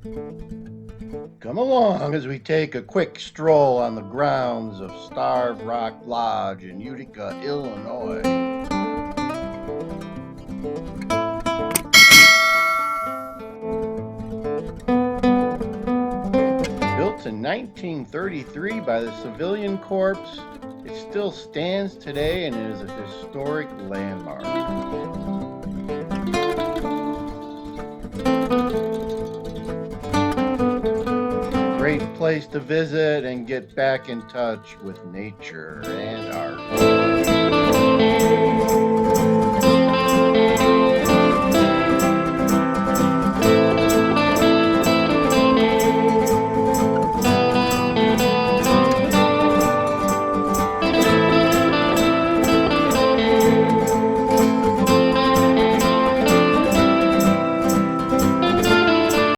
Come along as we take a quick stroll on the grounds of Starved Rock Lodge in Utica, Illinois. Built in 1933 by the Civilian Corps, it still stands today and is a historic landmark. Great place to visit and get back in touch with nature and art.